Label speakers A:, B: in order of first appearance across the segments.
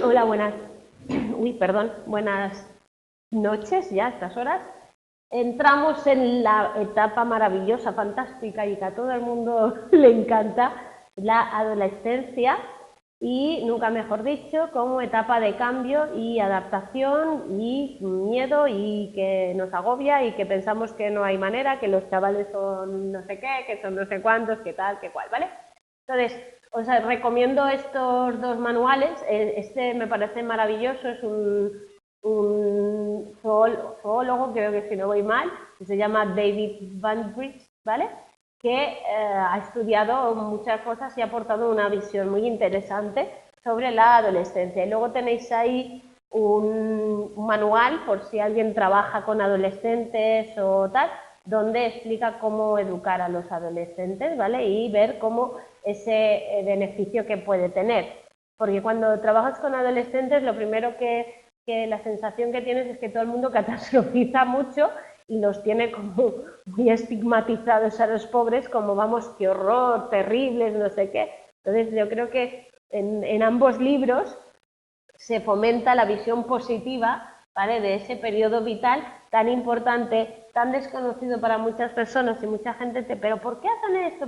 A: Hola, buenas noches ya a estas horas. Entramos en la etapa maravillosa, fantástica y que a todo el mundo le encanta, la adolescencia, y nunca mejor dicho, como etapa de cambio y adaptación y miedo y que nos agobia y que pensamos que no hay manera, que los chavales son no sé qué, que son no sé cuántos, que tal, que cual, ¿vale? Entonces, os recomiendo estos dos manuales. Este me parece maravilloso, es un zoólogo, creo que si no voy mal, que se llama David Van Bridge, ¿vale? Que ha estudiado muchas cosas y ha aportado una visión muy interesante sobre la adolescencia. Y luego tenéis ahí un manual, por si alguien trabaja con adolescentes o tal, donde explica cómo educar a los adolescentes, ¿vale? Y ver cómo ese beneficio que puede tener. Porque cuando trabajas con adolescentes, lo primero que la sensación que tienes es que todo el mundo catastrofiza mucho y los tiene como muy estigmatizados a los pobres, como vamos, qué horror, terribles, no sé qué. Entonces yo creo que en ambos libros se fomenta la visión positiva, ¿vale?, de ese periodo vital tan importante, tan desconocido para muchas personas y mucha gente, pero ¿por qué hacen esto?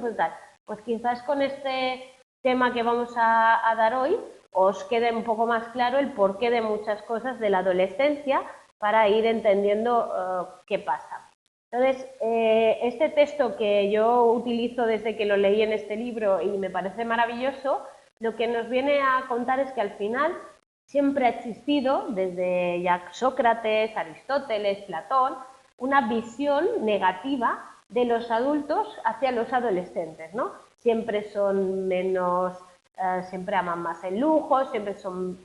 A: Pues quizás con este tema que vamos a dar hoy os quede un poco más claro el porqué de muchas cosas de la adolescencia para ir entendiendo qué pasa. Entonces, este texto que yo utilizo desde que lo leí en este libro y me parece maravilloso, lo que nos viene a contar es que al final siempre ha existido, desde ya Sócrates, Aristóteles, Platón, una visión negativa de los adultos hacia los adolescentes, ¿no? Siempre son menos, siempre aman más el lujo, siempre son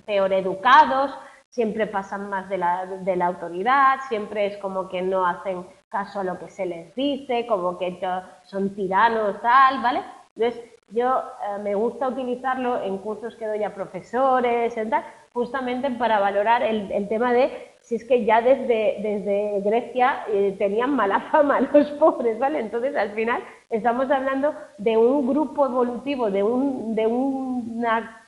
A: peor educados, siempre pasan más de la autoridad, siempre es como que no hacen caso a lo que se les dice, como que son tiranos, tal, ¿vale? Entonces, yo me gusta utilizarlo en cursos que doy a profesores, y tal, justamente para valorar el tema de si es que ya desde Grecia tenían mala fama los pobres, ¿vale? Entonces, al final, estamos hablando de un grupo evolutivo, de una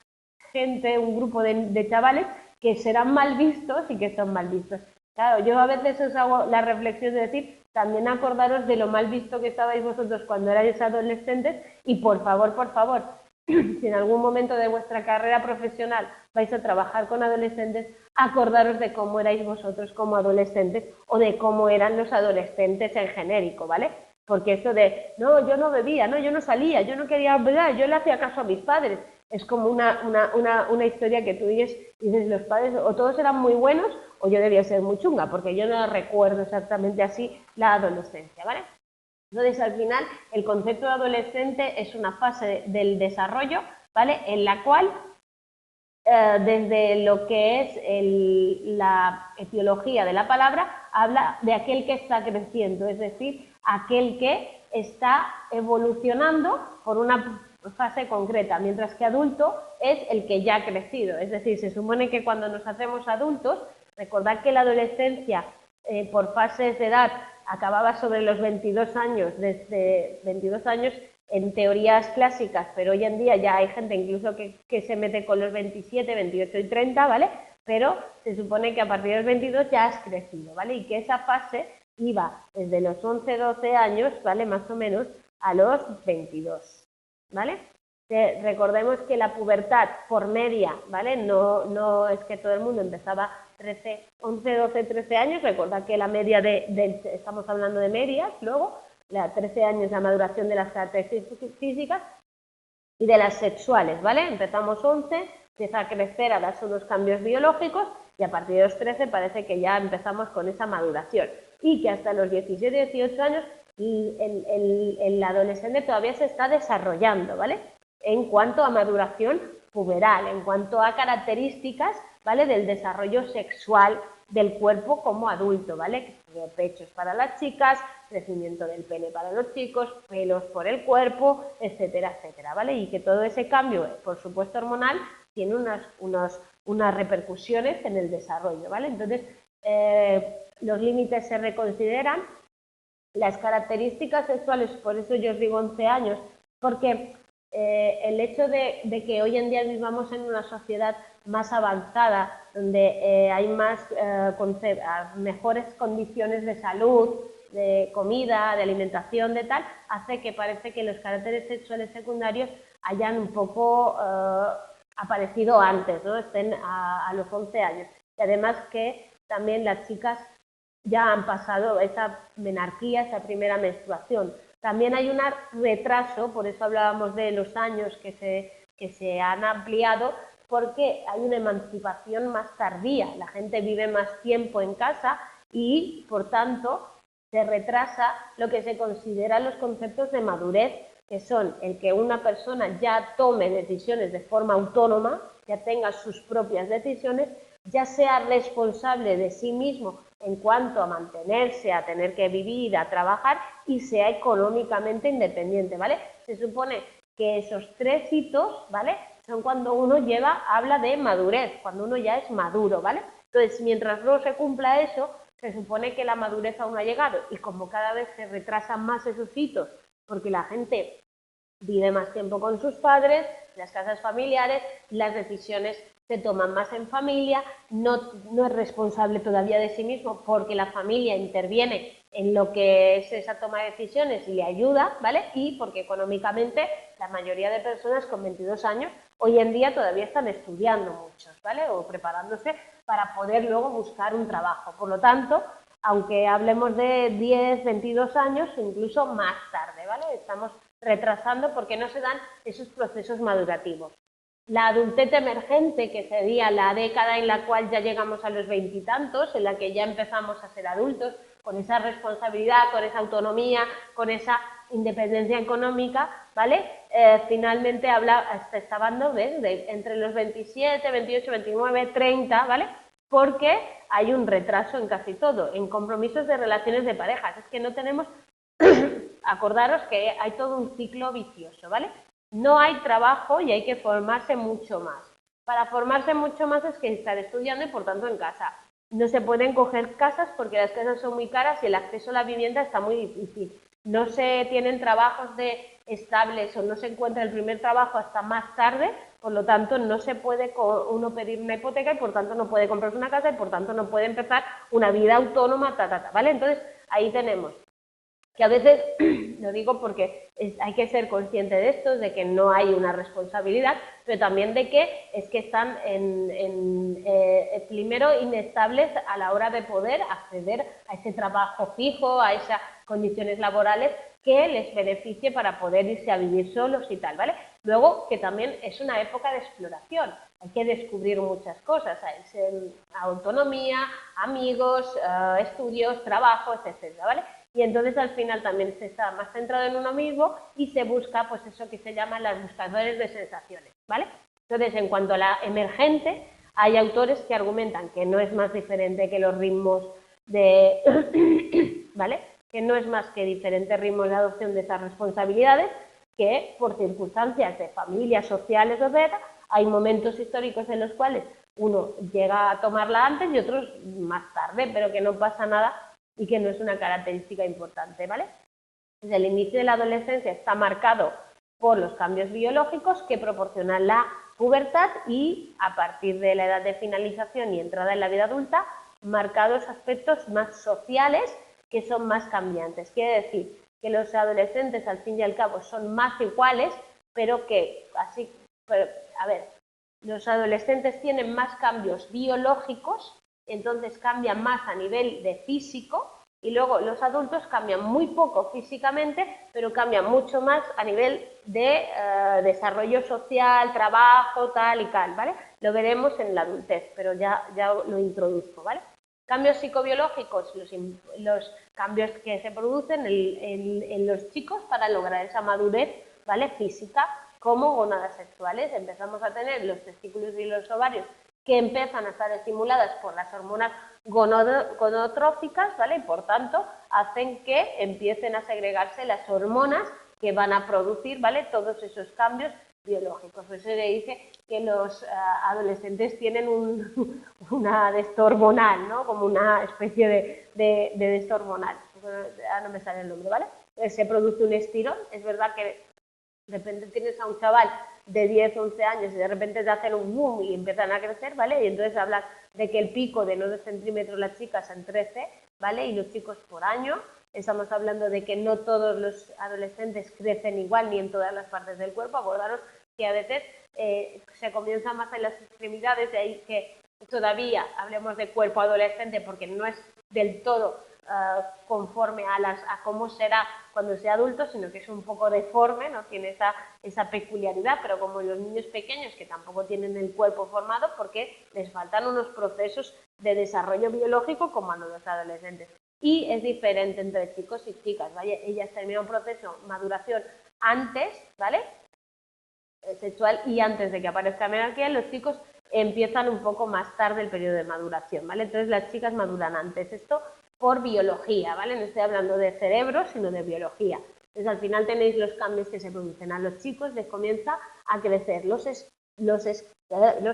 A: gente, un grupo de chavales que serán mal vistos y que son mal vistos. Claro, yo a veces os hago la reflexión de decir, también acordaros de lo mal visto que estabais vosotros cuando erais adolescentes y por favor, si en algún momento de vuestra carrera profesional vais a trabajar con adolescentes, acordaros de cómo erais vosotros como adolescentes o de cómo eran los adolescentes en genérico, ¿vale? Porque eso de, no, yo no bebía, no, yo no salía, yo no quería hablar, yo le hacía caso a mis padres, es como una historia que tú dices, los padres o todos eran muy buenos o yo debía ser muy chunga, porque yo no recuerdo exactamente así la adolescencia, ¿vale? Entonces, al final, el concepto de adolescente es una fase del desarrollo, ¿vale?, en la cual, desde lo que es la etiología de la palabra, habla de aquel que está creciendo, es decir, aquel que está evolucionando por una fase concreta, mientras que adulto es el que ya ha crecido. Es decir, se supone que cuando nos hacemos adultos, recordad que la adolescencia por fases de edad acababa sobre los 22 años, desde 22 años en teorías clásicas, pero hoy en día ya hay gente incluso que se mete con los 27, 28 y 30, ¿vale? Pero se supone que a partir de los 22 ya has crecido, ¿vale? Y que esa fase iba desde los 11, 12 años, ¿vale?, más o menos, a los 22, ¿vale? Recordemos que la pubertad por media, ¿vale? No es que todo el mundo empezaba 11, 12, 13 años, recordad que la media estamos hablando de medias, luego, 13 años la maduración de las características físicas y de las sexuales, ¿vale? Empezamos 11, empieza a crecer, a darse unos cambios biológicos y a partir de los 13 parece que ya empezamos con esa maduración y que hasta los 17, 18 años el adolescente todavía se está desarrollando, ¿vale?, en cuanto a maduración puberal, en cuanto a características, ¿vale?, del desarrollo sexual del cuerpo como adulto, ¿vale? Pechos para las chicas, crecimiento del pene para los chicos, pelos por el cuerpo, etcétera, etcétera, ¿vale? Y que todo ese cambio, por supuesto hormonal, tiene unas repercusiones en el desarrollo, ¿vale? Entonces, los límites se reconsideran, las características sexuales, por eso yo os digo 11 años, porque el hecho de que hoy en día vivamos en una sociedad más avanzada, donde hay mejores condiciones de salud, de comida, de alimentación, de tal, hace que parece que los caracteres sexuales secundarios hayan un poco aparecido antes, ¿no? Estén a los 11 años. Y además que también las chicas ya han pasado esa menarquía, esa primera menstruación. También hay un retraso, por eso hablábamos de los años que se han ampliado, porque hay una emancipación más tardía. La gente vive más tiempo en casa y, por tanto, se retrasa lo que se consideran los conceptos de madurez, que son el que una persona ya tome decisiones de forma autónoma, ya tenga sus propias decisiones, ya sea responsable de sí mismo en cuanto a mantenerse, a tener que vivir, a trabajar y sea económicamente independiente, ¿vale? Se supone que esos 3 hitos, ¿vale?, son cuando uno habla de madurez, cuando uno ya es maduro, ¿vale? Entonces, mientras no se cumpla eso, se supone que la madurez aún no ha llegado y como cada vez se retrasan más esos hitos, porque la gente vive más tiempo con sus padres, las casas familiares, las decisiones se toman más en familia, no es responsable todavía de sí mismo porque la familia interviene en lo que es esa toma de decisiones y le ayuda, ¿vale? Y porque económicamente la mayoría de personas con 22 años hoy en día todavía están estudiando muchos, ¿vale? O preparándose para poder luego buscar un trabajo. Por lo tanto, aunque hablemos de 10, 22 años, incluso más tarde, ¿vale? Estamos retrasando porque no se dan esos procesos madurativos. La adultez emergente, que sería la década en la cual ya llegamos a los 20 y tantos, en la que ya empezamos a ser adultos, con esa responsabilidad, con esa autonomía, con esa independencia económica, ¿vale? Finalmente está hablando de entre los 27, 28, 29, 30, ¿vale? Porque hay un retraso en casi todo, en compromisos de relaciones de parejas. Es que no tenemos, acordaros que hay todo un ciclo vicioso, ¿vale? No hay trabajo y hay que formarse mucho más. Para formarse mucho más es que estar estudiando y por tanto en casa. No se pueden coger casas porque las casas son muy caras y el acceso a la vivienda está muy difícil. No se tienen trabajos estables o no se encuentra el primer trabajo hasta más tarde, por lo tanto no se puede uno pedir una hipoteca y por tanto no puede comprarse una casa y por tanto no puede empezar una vida autónoma, ¿vale? Entonces ahí tenemos que a veces, lo digo porque hay que ser consciente de esto, de que no hay una responsabilidad, pero también de que es que están primero inestables a la hora de poder acceder a ese trabajo fijo, a esas condiciones laborales que les beneficie para poder irse a vivir solos y tal, ¿vale? Luego, que también es una época de exploración, hay que descubrir muchas cosas, autonomía, amigos, estudios, trabajos, etcétera, ¿vale? Y entonces al final también se está más centrado en uno mismo y se busca pues eso que se llaman las buscadores de sensaciones, ¿vale? Entonces, en cuanto a la emergente, hay autores que argumentan que no es más diferente que los ritmos de, ¿vale? Que no es más que diferentes ritmos de adopción de esas responsabilidades, que por circunstancias de familias sociales, etcétera, hay momentos históricos en los cuales uno llega a tomarla antes y otros más tarde, pero que no pasa nada y que no es una característica importante, ¿vale? Desde el inicio de la adolescencia está marcado por los cambios biológicos que proporcionan la pubertad y a partir de la edad de finalización y entrada en la vida adulta, marcados aspectos más sociales que son más cambiantes. Quiere decir que los adolescentes al fin y al cabo son más iguales, pero que los adolescentes tienen más cambios biológicos, entonces cambian más a nivel de físico, y luego los adultos cambian muy poco físicamente, pero cambian mucho más a nivel de desarrollo social, trabajo, tal y tal, ¿vale? Lo veremos en la adultez, pero ya lo introduzco, ¿vale? Cambios psicobiológicos, los cambios que se producen en los chicos para lograr esa madurez, ¿vale? Física, como gónadas sexuales. Empezamos a tener los testículos y los ovarios que empiezan a estar estimuladas por las hormonas gonotróficas, ¿vale? Y por tanto hacen que empiecen a segregarse las hormonas que van a producir, ¿vale?, todos esos cambios biológicos. Por eso se dice que los adolescentes tienen una de esto hormonal, ¿no?, como una especie de esto hormonal. No me sale el nombre, ¿vale? Se produce un estirón, es verdad que De repente tienes a un chaval de 10, 11 años y de repente te hacen un boom y empiezan a crecer, ¿vale? Y entonces hablas de que el pico de 9 centímetros las chicas en 13, ¿vale? Y los chicos por año. Estamos hablando de que no todos los adolescentes crecen igual ni en todas las partes del cuerpo. Acordaros que a veces se comienza más en las extremidades, de ahí que todavía hablemos de cuerpo adolescente porque no es del todo conforme a cómo será cuando sea adulto, sino que es un poco deforme, no tiene esa peculiaridad, pero como los niños pequeños que tampoco tienen el cuerpo formado porque les faltan unos procesos de desarrollo biológico como a los adolescentes. Y es diferente entre chicos y chicas, ¿vale? Ellas terminan un proceso de maduración antes, ¿vale? Sexual y antes de que aparezca la menarquía, los chicos empiezan un poco más tarde el periodo de maduración, ¿vale? Entonces las chicas maduran antes, esto por biología, ¿vale? No estoy hablando de cerebro, sino de biología. Entonces al final tenéis los cambios que se producen. A los chicos les comienza a crecer los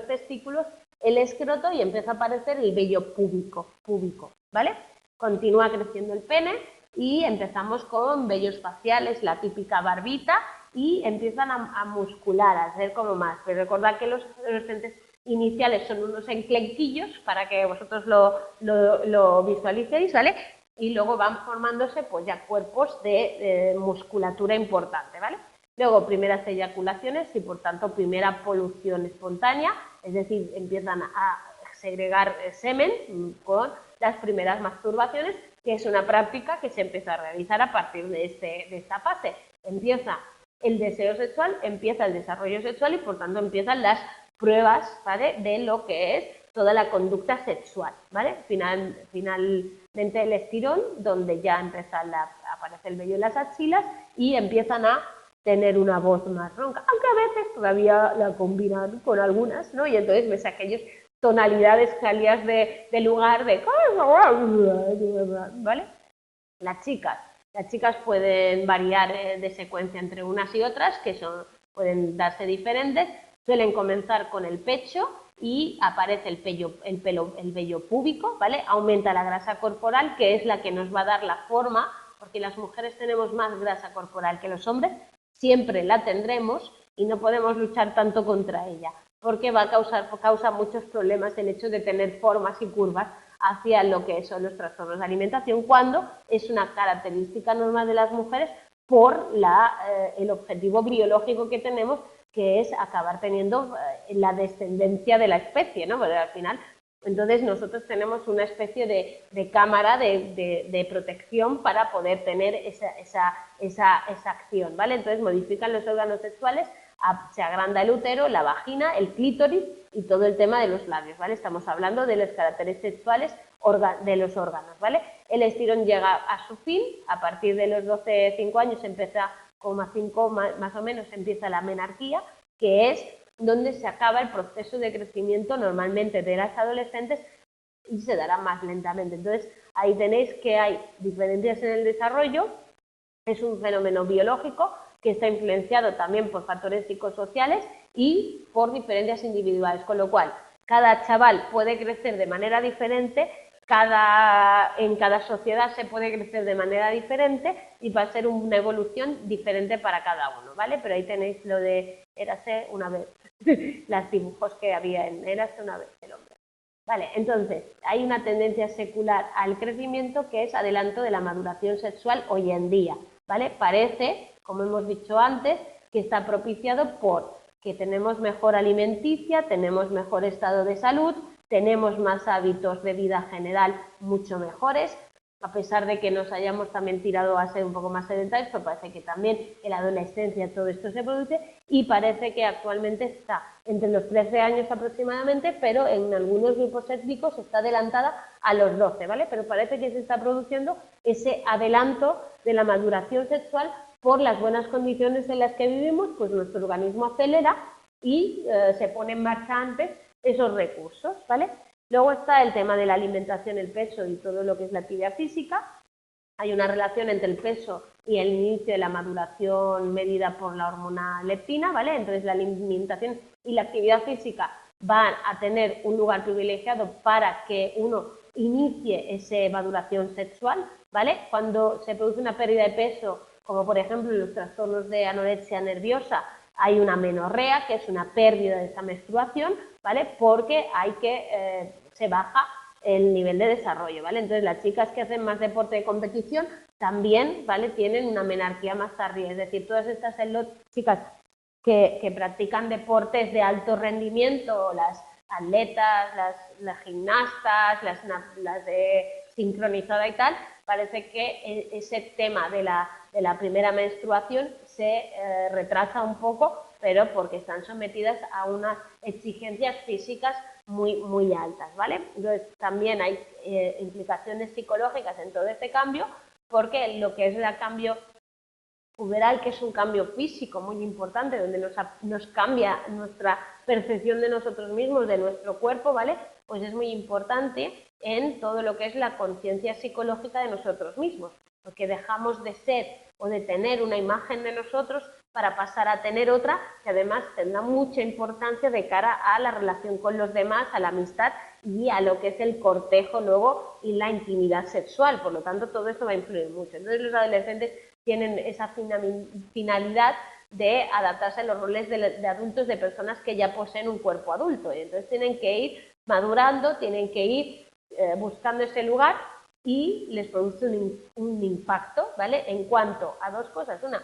A: testículos, el escroto y empieza a aparecer el vello púbico, ¿vale? Continúa creciendo el pene y empezamos con vellos faciales, la típica barbita, y empiezan a muscular, a hacer como más. Pero recordad que los adolescentes iniciales son unos enclenquillos para que vosotros lo visualicéis, ¿vale? Y luego van formándose pues ya cuerpos de musculatura importante, ¿vale? Luego primeras eyaculaciones y por tanto primera polución espontánea, es decir, empiezan a segregar semen con las primeras masturbaciones, que es una práctica que se empieza a realizar a partir de esta fase. Empieza el deseo sexual, empieza el desarrollo sexual y por tanto empiezan las pruebas, ¿vale?, de lo que es toda la conducta sexual, ¿vale? Finalmente el estirón, donde ya aparece el vello en las axilas y empiezan a tener una voz más ronca, aunque a veces todavía la combinan con algunas, ¿no? Y entonces ves aquellos tonalidades cálidas de lugar de... ¿vale? Las chicas pueden variar de secuencia entre unas y otras, que pueden darse diferentes, suelen comenzar con el pecho y aparece el vello púbico, ¿vale? Aumenta la grasa corporal, que es la que nos va a dar la forma, porque las mujeres tenemos más grasa corporal que los hombres, siempre la tendremos y no podemos luchar tanto contra ella, porque causa muchos problemas el hecho de tener formas y curvas hacia lo que son los trastornos de alimentación, cuando es una característica normal de las mujeres por el objetivo biológico que tenemos, que es acabar teniendo la descendencia de la especie, ¿no? Porque al final, entonces nosotros tenemos una especie de cámara de protección para poder tener esa acción, ¿vale? Entonces modifican los órganos sexuales, se agranda el útero, la vagina, el clítoris y todo el tema de los labios, ¿vale? Estamos hablando de los caracteres sexuales de los órganos, ¿vale? El estirón llega a su fin, a partir de los 12-5 años empieza, 5 más o menos, empieza la menarquía, que es donde se acaba el proceso de crecimiento normalmente de las adolescentes y se dará más lentamente. Entonces, ahí tenéis que hay diferencias en el desarrollo, es un fenómeno biológico que está influenciado también por factores psicosociales y por diferencias individuales, con lo cual cada chaval puede crecer de manera diferente, en cada sociedad se puede crecer de manera diferente y va a ser una evolución diferente para cada uno, ¿vale? Pero ahí tenéis lo de érase una vez, los dibujos que había en érase una vez el hombre. Vale, entonces, hay una tendencia secular al crecimiento que es adelanto de la maduración sexual hoy en día, ¿vale? Parece, como hemos dicho antes, que está propiciado por que tenemos mejor alimenticia, tenemos mejor estado de salud, tenemos más hábitos de vida general mucho mejores, a pesar de que nos hayamos también tirado a ser un poco más sedentarios, pero parece que también en la adolescencia todo esto se produce y parece que actualmente está entre los 13 años aproximadamente, pero en algunos grupos étnicos está adelantada a los 12, ¿vale? Pero parece que se está produciendo ese adelanto de la maduración sexual por las buenas condiciones en las que vivimos, pues nuestro organismo acelera y se pone en marcha antes esos recursos, ¿vale? Luego está el tema de la alimentación, el peso y todo lo que es la actividad física. Hay una relación entre el peso y el inicio de la maduración medida por la hormona leptina, ¿vale? Entonces la alimentación y la actividad física van a tener un lugar privilegiado para que uno inicie esa maduración sexual, ¿vale? Cuando se produce una pérdida de peso como por ejemplo en los trastornos de anorexia nerviosa hay una menorrea, que es una pérdida de esa menstruación, ¿vale? Porque se baja el nivel de desarrollo, ¿vale? Entonces las chicas que hacen más deporte de competición también, ¿vale? Tienen una menarquía más tardía, es decir, todas estas chicas que practican deportes de alto rendimiento, las atletas, las gimnastas, las de sincronizada y tal, parece que ese tema de la primera menstruación se retrasa un poco, pero porque están sometidas a unas exigencias físicas muy altas, ¿vale? Entonces también hay implicaciones psicológicas en todo este cambio, porque lo que es el cambio puberal, que es un cambio físico muy importante, donde nos cambia nuestra percepción de nosotros mismos, de nuestro cuerpo, ¿vale? Pues es muy importante en todo lo que es la conciencia psicológica de nosotros mismos, porque dejamos de ser o de tener una imagen de nosotros para pasar a tener otra, que además tendrá mucha importancia de cara a la relación con los demás, a la amistad y a lo que es el cortejo luego y la intimidad sexual. Por lo tanto, todo esto va a influir mucho. Entonces los adolescentes tienen esa finalidad de adaptarse a los roles de adultos, de personas que ya poseen un cuerpo adulto. Y entonces tienen que ir madurando, tienen que ir buscando ese lugar y les produce un impacto, ¿vale? En cuanto a dos cosas. Una,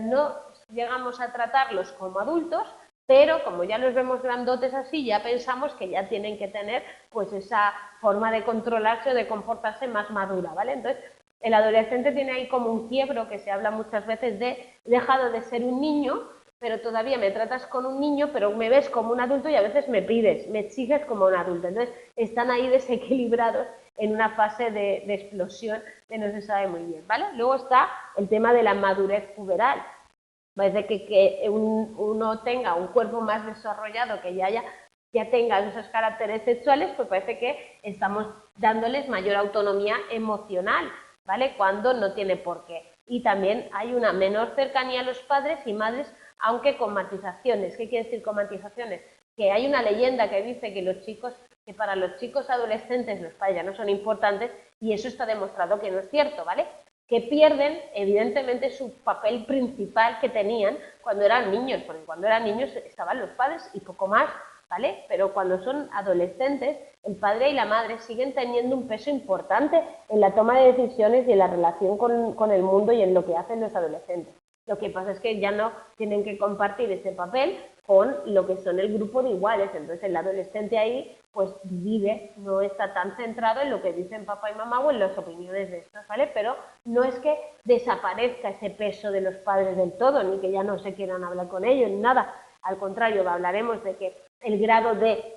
A: no llegamos a tratarlos como adultos, pero como ya los vemos grandotes así, ya pensamos que ya tienen que tener pues esa forma de controlarse o de comportarse más madura, ¿vale? Entonces, el adolescente tiene ahí como un quiebro que se habla muchas veces de he dejado de ser un niño, pero todavía me tratas con un niño, pero me ves como un adulto y a veces me exiges como un adulto. Entonces, están ahí desequilibrados en una fase de explosión que no se sabe muy bien, ¿vale? Luego está el tema de la madurez puberal. Parece que uno tenga un cuerpo más desarrollado, que ya tenga esos caracteres sexuales, pues parece que estamos dándoles mayor autonomía emocional, ¿vale? Cuando no tiene por qué. Y también hay una menor cercanía a los padres y madres, aunque con matizaciones. ¿Qué quiere decir con matizaciones? Que hay una leyenda que dice que para los chicos adolescentes los padres ya no son importantes, y eso está demostrado que no es cierto, ¿vale? Que pierden, evidentemente, su papel principal que tenían cuando eran niños, porque cuando eran niños estaban los padres y poco más, ¿vale? Pero cuando son adolescentes, el padre y la madre siguen teniendo un peso importante en la toma de decisiones y en la relación con el mundo y en lo que hacen los adolescentes. Lo que pasa es que ya no tienen que compartir ese papel con lo que son el grupo de iguales. Entonces el adolescente ahí pues vive, no está tan centrado en lo que dicen papá y mamá o en las opiniones de estos, ¿vale? Pero no es que desaparezca ese peso de los padres del todo, ni que ya no se quieran hablar con ellos, ni nada. Al contrario, hablaremos de que el grado de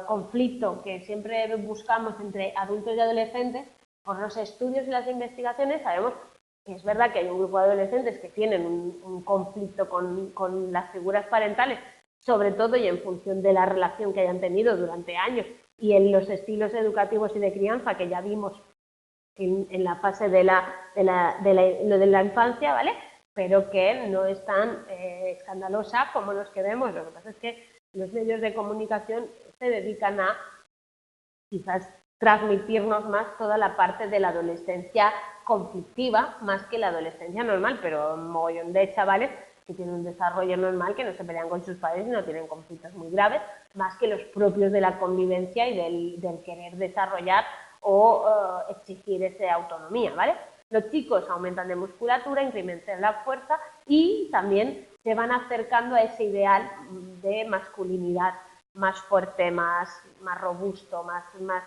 A: conflicto que siempre buscamos entre adultos y adolescentes, por los estudios y las investigaciones sabemos que es verdad que hay un grupo de adolescentes que tienen un conflicto con las figuras parentales, sobre todo y en función de la relación que hayan tenido durante años y en los estilos educativos y de crianza que ya vimos en la fase de la infancia, ¿vale? Pero que no es tan escandalosa como los que vemos. Lo que pasa es que los medios de comunicación se dedican a quizás transmitirnos más toda la parte de la adolescencia conflictiva, más que la adolescencia normal, pero un mogollón de chavales que tienen un desarrollo normal, que no se pelean con sus padres y no tienen conflictos muy graves, más que los propios de la convivencia y del querer desarrollar o exigir esa autonomía, ¿vale? Los chicos aumentan de musculatura, incrementan la fuerza y también se van acercando a ese ideal de masculinidad más fuerte, más robusto, más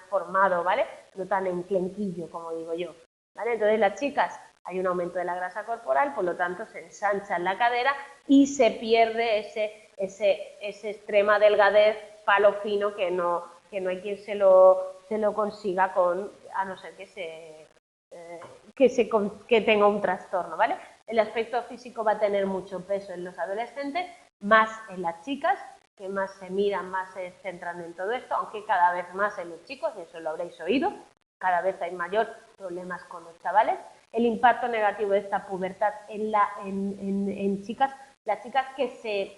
A: formado, ¿vale? No tan enclenquillo, como digo yo, ¿vale? Entonces las chicas hay un aumento de la grasa corporal, por lo tanto se ensancha la cadera y se pierde ese extrema delgadez, palo fino, que no hay quien se lo consiga a no ser que tenga un trastorno, ¿vale? El aspecto físico va a tener mucho peso en los adolescentes, más en las chicas, que más se miran, más se centran en todo esto, aunque cada vez más en los chicos, y eso lo habréis oído, cada vez hay mayor problemas con los chavales. El impacto negativo de esta pubertad en chicas, las chicas que se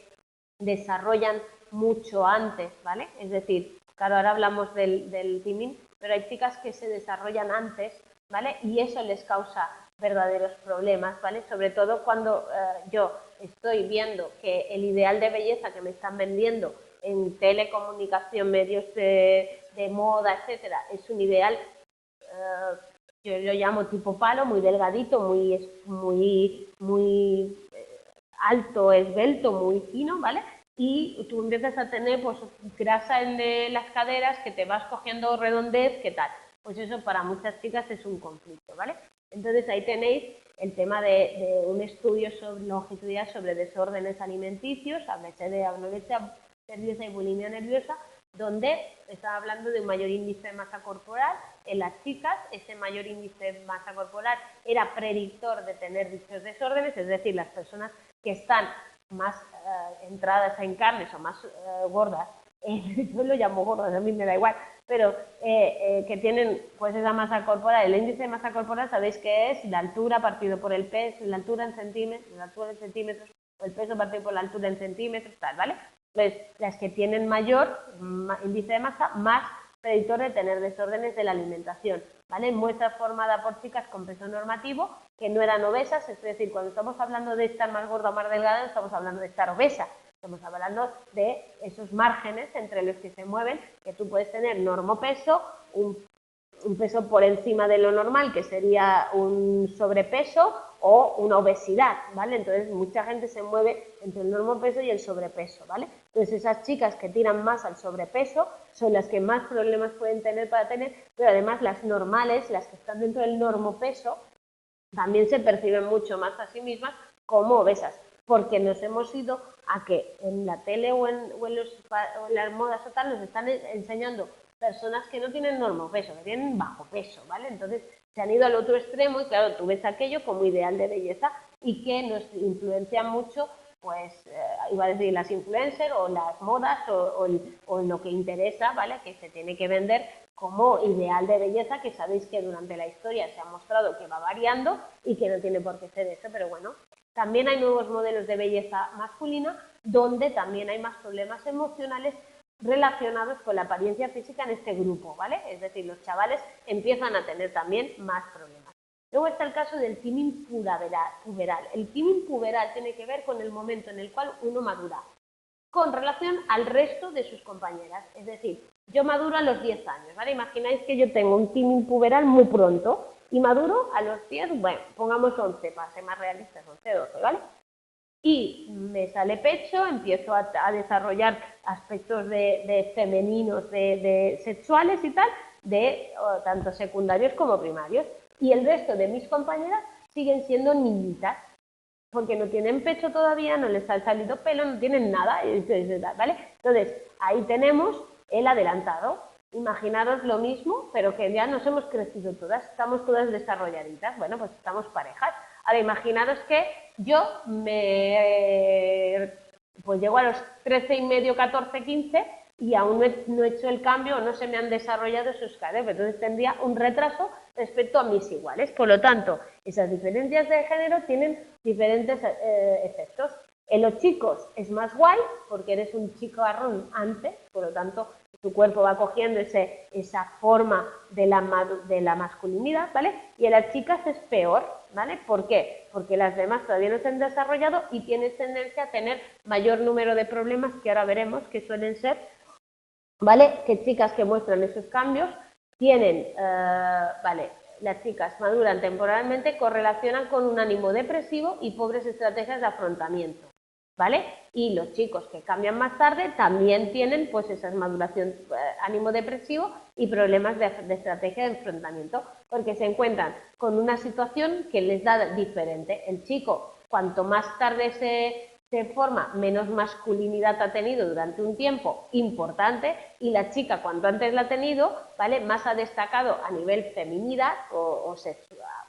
A: desarrollan mucho antes, ¿vale? Es decir, claro, ahora hablamos del timing, pero hay chicas que se desarrollan antes, ¿vale? Y eso les causa verdaderos problemas, ¿vale? Sobre todo cuando yo estoy viendo que el ideal de belleza que me están vendiendo en telecomunicación, medios de moda, etcétera, es un ideal, yo lo llamo tipo palo, muy delgadito, muy alto, esbelto, muy fino, ¿vale? Y tú empiezas a tener pues grasa en las caderas, que te vas cogiendo redondez, ¿qué tal? Pues eso para muchas chicas es un conflicto, ¿vale? Entonces ahí tenéis el tema de un estudio longitudinal sobre desórdenes alimenticios, ABCD, anorexia nerviosa y bulimia nerviosa, donde está hablando de un mayor índice de masa corporal en las chicas. Ese mayor índice de masa corporal era predictor de tener dichos desórdenes, es decir, las personas que están más entradas en carnes o más gordas, yo lo llamo gordas, a mí me da igual, pero que tienen pues esa masa corporal, el índice de masa corporal sabéis que es la altura partido por el peso, la altura en centímetros, o el peso partido por la altura en centímetros, tal, ¿vale? Pues las que tienen mayor índice de masa, más predictor de tener desórdenes de la alimentación, ¿vale? Muestras formadas por chicas con peso normativo que no eran obesas, es decir, cuando estamos hablando de estar más gorda o más delgada, no estamos hablando de estar obesa, estamos hablando de esos márgenes entre los que se mueven, que tú puedes tener normopeso, un peso por encima de lo normal, que sería un sobrepeso, o una obesidad, ¿vale? Entonces mucha gente se mueve entre el normopeso y el sobrepeso, ¿vale? Entonces esas chicas que tiran más al sobrepeso son las que más problemas pueden tener para tener, pero además las normales, las que están dentro del normopeso, también se perciben mucho más a sí mismas como obesas, porque nos hemos ido a que en la tele o en las modas o tal nos están enseñando personas que no tienen normopeso, que tienen bajo peso, ¿vale? Entonces se han ido al otro extremo y claro, tú ves aquello como ideal de belleza y que nos influencia mucho, pues, iba a decir las influencers o las modas o lo que interesa, ¿vale? Que se tiene que vender como ideal de belleza, que sabéis que durante la historia se ha mostrado que va variando y que no tiene por qué ser eso, pero bueno, también hay nuevos modelos de belleza masculina donde también hay más problemas emocionales relacionados con la apariencia física en este grupo, ¿vale? Es decir, los chavales empiezan a tener también más problemas. Luego está el caso del teaming puberal. El teaming puberal tiene que ver con el momento en el cual uno madura, con relación al resto de sus compañeras. Es decir, yo maduro a los 10 años, ¿vale? Imagináis que yo tengo un teaming puberal muy pronto y maduro a los 10, bueno, pongamos 11 para ser más realistas, 11, 12, ¿vale? Y me sale pecho, empiezo a desarrollar aspectos de femeninos, de sexuales y tal, tanto secundarios como primarios. Y el resto de mis compañeras siguen siendo niñitas, porque no tienen pecho todavía, no les ha salido pelo, no tienen nada, ¿vale? Entonces, ahí tenemos el adelantado. Imaginaros lo mismo, pero que ya nos hemos crecido todas, estamos todas desarrolladitas, bueno, pues estamos parejas. Ahora, imaginaros que yo pues llego a los 13 y medio, 14, 15 y aún no he hecho el cambio o no se me han desarrollado esos caderos, entonces tendría un retraso respecto a mis iguales. Por lo tanto, esas diferencias de género tienen diferentes efectos. En los chicos es más guay porque eres un chico arrón antes, por lo tanto tu cuerpo va cogiendo esa forma de la masculinidad, ¿vale? Y en las chicas es peor, ¿vale? ¿Por qué? Porque las demás todavía no se han desarrollado y tienes tendencia a tener mayor número de problemas que ahora veremos que suelen ser, ¿vale? Que chicas que muestran esos cambios tienen, ¿vale? Las chicas maduran temporalmente, correlacionan con un ánimo depresivo y pobres estrategias de afrontamiento, ¿vale? Y los chicos que cambian más tarde también tienen pues esa maduración, ánimo depresivo y problemas de estrategia de enfrentamiento, porque se encuentran con una situación que les da diferente. El chico, cuanto más tarde se forma, menos masculinidad ha tenido durante un tiempo importante, y la chica, cuanto antes la ha tenido, ¿vale? Más ha destacado a nivel feminidad o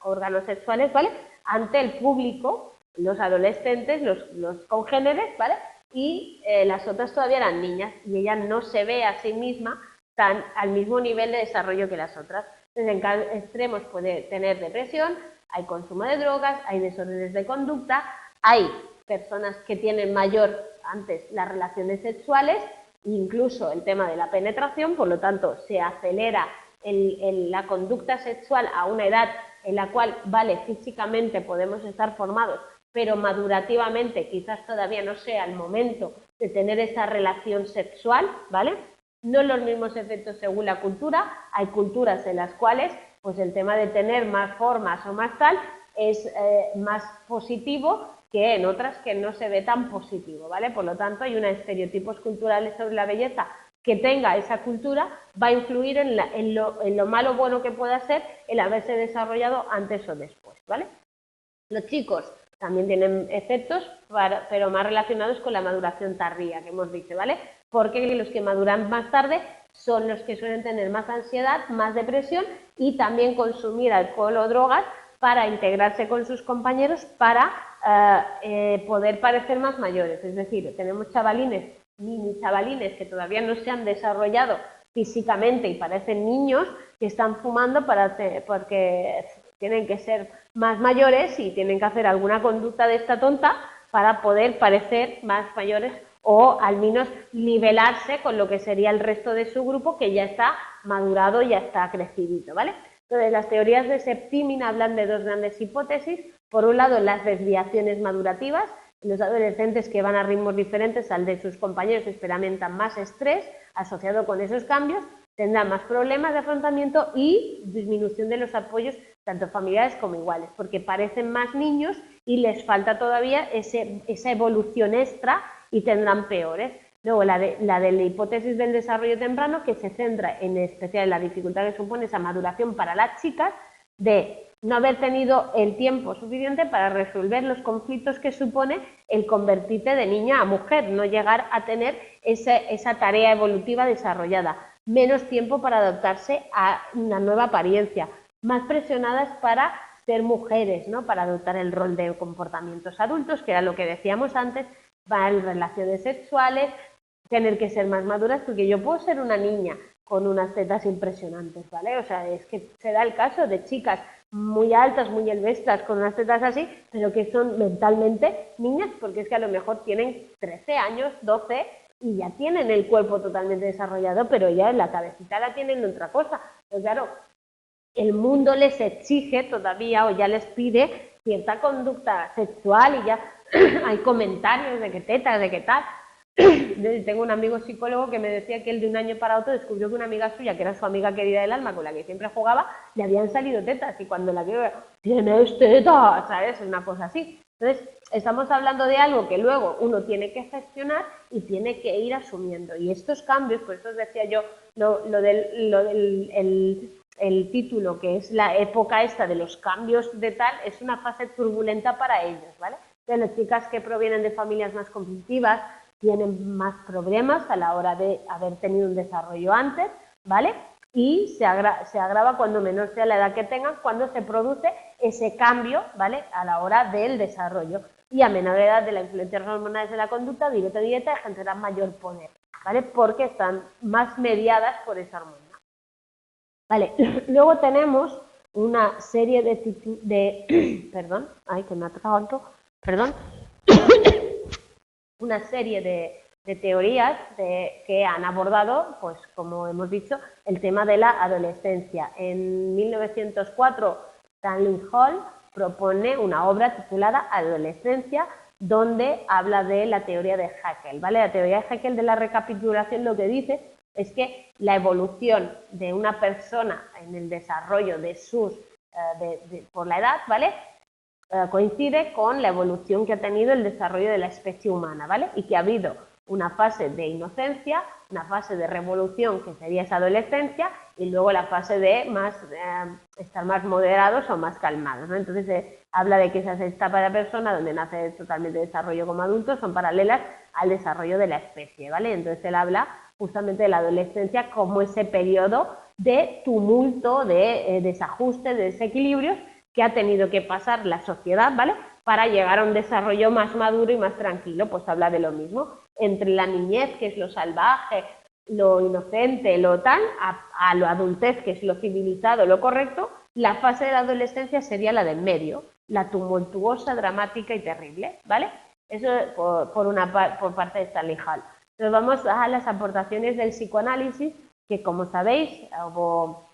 A: órganos sexuales, ¿vale? Ante el público, los adolescentes, los congéneres, ¿vale? Y las otras todavía eran niñas y ella no se ve a sí misma tan al mismo nivel de desarrollo que las otras. Entonces, en cada extremos puede tener depresión, hay consumo de drogas, hay desórdenes de conducta, hay personas que tienen mayor antes las relaciones sexuales, incluso el tema de la penetración, por lo tanto se acelera la conducta sexual a una edad en la cual, vale, físicamente podemos estar formados, pero madurativamente quizás todavía no sea el momento de tener esa relación sexual, ¿vale? No los mismos efectos según la cultura, hay culturas en las cuales pues el tema de tener más formas o más tal es más positivo que en otras que no se ve tan positivo, ¿vale? Por lo tanto, hay unos estereotipos culturales sobre la belleza que tenga esa cultura, va a influir en lo malo o bueno que pueda ser el haberse desarrollado antes o después, ¿vale? Los chicos también tienen efectos, pero más relacionados con la maduración tardía, que hemos dicho, ¿vale? Porque los que maduran más tarde son los que suelen tener más ansiedad, más depresión y también consumir alcohol o drogas para integrarse con sus compañeros para poder parecer más mayores. Es decir, tenemos chavalines, mini chavalines que todavía no se han desarrollado físicamente y parecen niños que están fumando porque tienen que ser más mayores y tienen que hacer alguna conducta de esta tonta para poder parecer más mayores o al menos nivelarse con lo que sería el resto de su grupo que ya está madurado, ya está crecidito, ¿vale? Entonces, las teorías de Septimin hablan de dos grandes hipótesis. Por un lado, las desviaciones madurativas. Los adolescentes que van a ritmos diferentes al de sus compañeros experimentan más estrés asociado con esos cambios, tendrán más problemas de afrontamiento y disminución de los apoyos tanto familiares como iguales, porque parecen más niños y les falta todavía esa evolución extra y tendrán peores. Luego la de la hipótesis del desarrollo temprano, que se centra en especial en la dificultad que supone esa maduración para las chicas, de no haber tenido el tiempo suficiente para resolver los conflictos que supone el convertirte de niña a mujer, no llegar a tener esa tarea evolutiva desarrollada, menos tiempo para adaptarse a una nueva apariencia, más presionadas para ser mujeres, ¿no? Para adoptar el rol de comportamientos adultos, que era lo que decíamos antes, para relaciones sexuales, tener que ser más maduras, porque yo puedo ser una niña con unas tetas impresionantes, ¿vale? O sea, es que se da el caso de chicas muy altas, muy elvestras, con unas tetas así, pero que son mentalmente niñas, porque es que a lo mejor tienen 13 años, 12, y ya tienen el cuerpo totalmente desarrollado, pero ya en la cabecita la tienen otra cosa. Pues claro, el mundo les exige todavía o ya les pide cierta conducta sexual y ya hay comentarios de que tetas, de que tal. Tengo un amigo psicólogo que me decía que él de un año para otro descubrió que una amiga suya, que era su amiga querida del alma, con la que siempre jugaba, le habían salido tetas y cuando la vio, tienes tetas, ¿sabes? Una cosa así. Entonces, estamos hablando de algo que luego uno tiene que gestionar y tiene que ir asumiendo. Y estos cambios, por eso os decía yo, el título, que es la época esta de los cambios de tal, es una fase turbulenta para ellos, ¿vale? De las chicas que provienen de familias más conflictivas, tienen más problemas a la hora de haber tenido un desarrollo antes, ¿vale? Y se agrava cuando menor sea la edad que tengan, cuando se produce ese cambio, ¿vale? A la hora del desarrollo. Y a menor edad de las influencias hormonales de la conducta, dieta ejercerán mayor poder, ¿vale? Porque están más mediadas por esa hormona. Vale, luego tenemos una serie perdón, ay, que me ha tragado, perdón, una serie de teorías que han abordado, pues como hemos dicho, el tema de la adolescencia. En 1904, Stanley Hall propone una obra titulada Adolescencia, donde habla de la teoría de Haeckel, ¿vale? La teoría de Haeckel de la recapitulación lo que dice es que la evolución de una persona en el desarrollo de por la edad, ¿vale? Coincide con la evolución que ha tenido el desarrollo de la especie humana, ¿vale? Y que ha habido una fase de inocencia, una fase de revolución, que sería esa adolescencia, y luego la fase de estar más moderados o más calmados, ¿no? Entonces habla de que esas etapas de la persona, donde nace totalmente desarrollo como adulto, son paralelas al desarrollo de la especie, ¿vale? Entonces él habla justamente de la adolescencia como ese periodo de tumulto, de desajuste, de desequilibrios, que ha tenido que pasar la sociedad, ¿vale? Para llegar a un desarrollo más maduro y más tranquilo, pues habla de lo mismo. Entre la niñez, que es lo salvaje, lo inocente, lo tal, a lo adultez, que es lo civilizado, lo correcto, la fase de la adolescencia sería la del medio, la tumultuosa, dramática y terrible, ¿vale? Eso por parte de Stanley Hall. Entonces vamos a las aportaciones del psicoanálisis, que como sabéis, hubo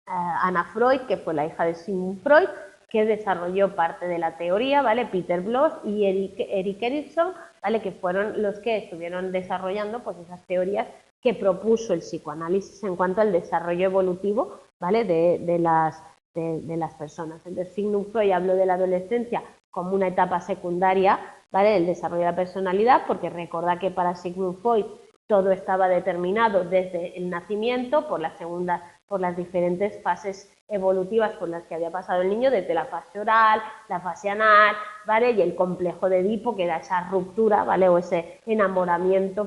A: Anna Freud, que fue la hija de Sigmund Freud, que desarrolló parte de la teoría, ¿vale? Peter Bloss y Erik Erikson, ¿vale? Que fueron los que estuvieron desarrollando pues esas teorías que propuso el psicoanálisis en cuanto al desarrollo evolutivo, ¿vale? De las personas. Entonces, Sigmund Freud habló de la adolescencia como una etapa secundaria, ¿vale? Del desarrollo de la personalidad, porque recordad que para Sigmund Freud todo estaba determinado desde el nacimiento por las diferentes fases evolutivas por las que había pasado el niño, desde la fase oral, la fase anal, ¿vale? Y el complejo de Edipo, que era esa ruptura, ¿vale? O ese enamoramiento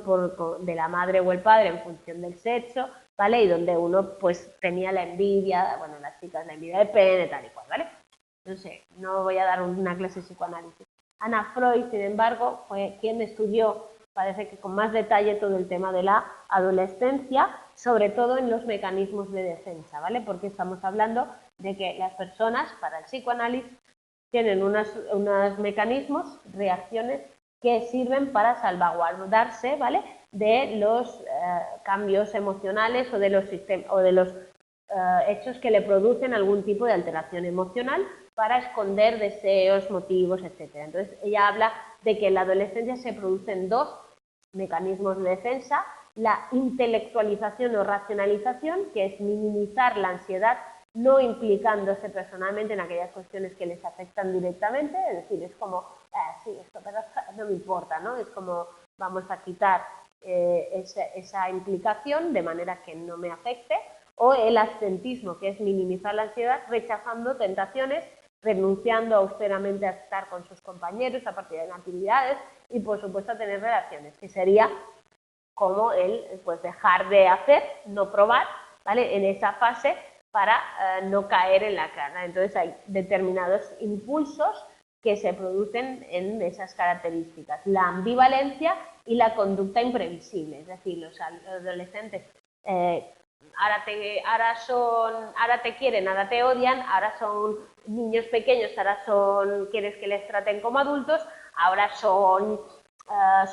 A: de la madre o el padre en función del sexo, ¿vale? Y donde uno pues tenía la envidia, bueno, las chicas la envidia de pene, tal y cual, ¿vale? No sé, no voy a dar una clase de psicoanálisis. Anna Freud, sin embargo, fue quien estudió, parece que con más detalle, todo el tema de la adolescencia, sobre todo en los mecanismos de defensa, ¿vale? Porque estamos hablando de que las personas, para el psicoanálisis, tienen unos mecanismos, reacciones, que sirven para salvaguardarse, ¿vale? De los cambios emocionales o de los hechos que le producen algún tipo de alteración emocional para esconder deseos, motivos, etc. Entonces, ella habla de que en la adolescencia se producen dos mecanismos de defensa: la intelectualización o racionalización, que es minimizar la ansiedad no implicándose personalmente en aquellas cuestiones que les afectan directamente, es decir, es como, sí, esto pero no me importa, ¿no? Es como, vamos a quitar esa implicación de manera que no me afecte. O el absentismo, que es minimizar la ansiedad rechazando tentaciones, renunciando austeramente a estar con sus compañeros, a partir de actividades y, por supuesto, a tener relaciones, que sería como el pues dejar de hacer, no probar, ¿vale? En esa fase para no caer en la cara. Entonces hay determinados impulsos que se producen en esas características: la ambivalencia y la conducta imprevisible. Es decir, los adolescentes ahora te quieren, ahora te odian, ahora son niños pequeños, ahora quieres que les traten como adultos, ahora son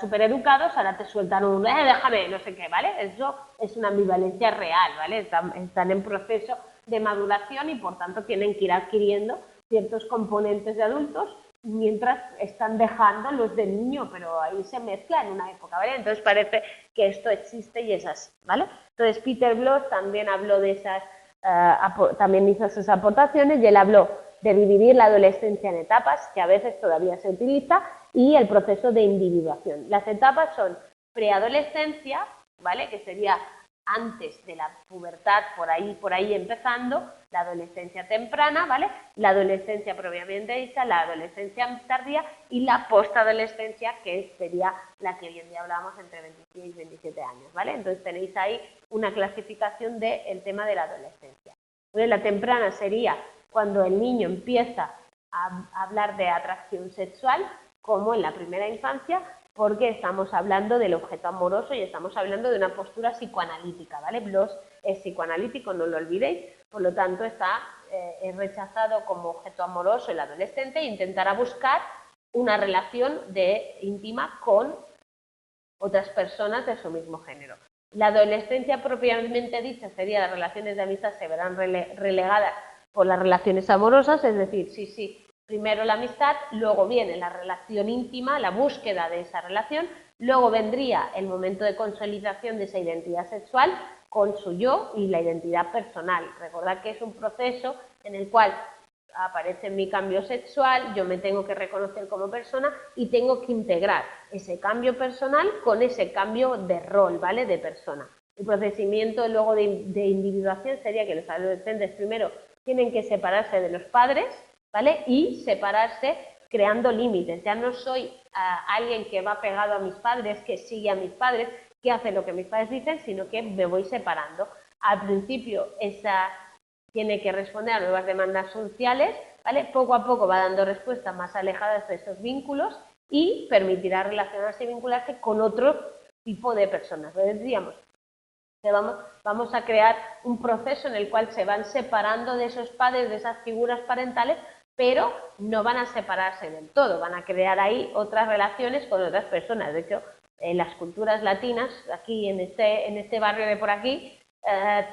A: súper educados, ahora te sueltan un déjame, no sé qué, ¿vale? Eso es una ambivalencia real, ¿vale? Están en proceso de maduración y por tanto tienen que ir adquiriendo ciertos componentes de adultos mientras están dejando los de niño, pero ahí se mezcla en una época, ¿vale? Entonces parece que esto existe y es así, ¿vale? Entonces Peter Bloss también habló de esas, también hizo sus aportaciones y él habló de dividir la adolescencia en etapas, que a veces todavía se utiliza, y el proceso de individuación. Las etapas son preadolescencia, ¿vale? Que sería antes de la pubertad, por ahí empezando, la adolescencia temprana, ¿vale? La adolescencia propiamente dicha, la adolescencia tardía y la postadolescencia, que sería la que hoy en día hablamos entre 26 y 27 años, ¿vale? Entonces tenéis ahí una clasificación del tema de la adolescencia. Entonces, la temprana sería cuando el niño empieza a hablar de atracción sexual, como en la primera infancia, porque estamos hablando del objeto amoroso y estamos hablando de una postura psicoanalítica, ¿vale? Bloss es psicoanalítico, no lo olvidéis, por lo tanto está rechazado como objeto amoroso el adolescente e intentará buscar una relación íntima con otras personas de su mismo género. La adolescencia propiamente dicha sería las relaciones de amistad se verán relegadas por las relaciones amorosas, es decir, sí, primero la amistad, luego viene la relación íntima, la búsqueda de esa relación, luego vendría el momento de consolidación de esa identidad sexual con su yo y la identidad personal. Recordad que es un proceso en el cual aparece mi cambio sexual, yo me tengo que reconocer como persona y tengo que integrar ese cambio personal con ese cambio de rol, ¿vale? De persona. El procedimiento luego de individuación sería que los adolescentes primero tienen que separarse de los padres, ¿vale? Y separarse creando límites. Ya no soy alguien que va pegado a mis padres, que sigue a mis padres, que hace lo que mis padres dicen, sino que me voy separando. Al principio esa tiene que responder a nuevas demandas sociales, ¿vale? Poco a poco va dando respuestas más alejadas de esos vínculos y permitirá relacionarse y vincularse con otro tipo de personas. Entonces, diríamos que vamos a crear un proceso en el cual se van separando de esos padres, de esas figuras parentales, pero no van a separarse del todo, van a crear ahí otras relaciones con otras personas. De hecho, en las culturas latinas, aquí en este barrio de por aquí,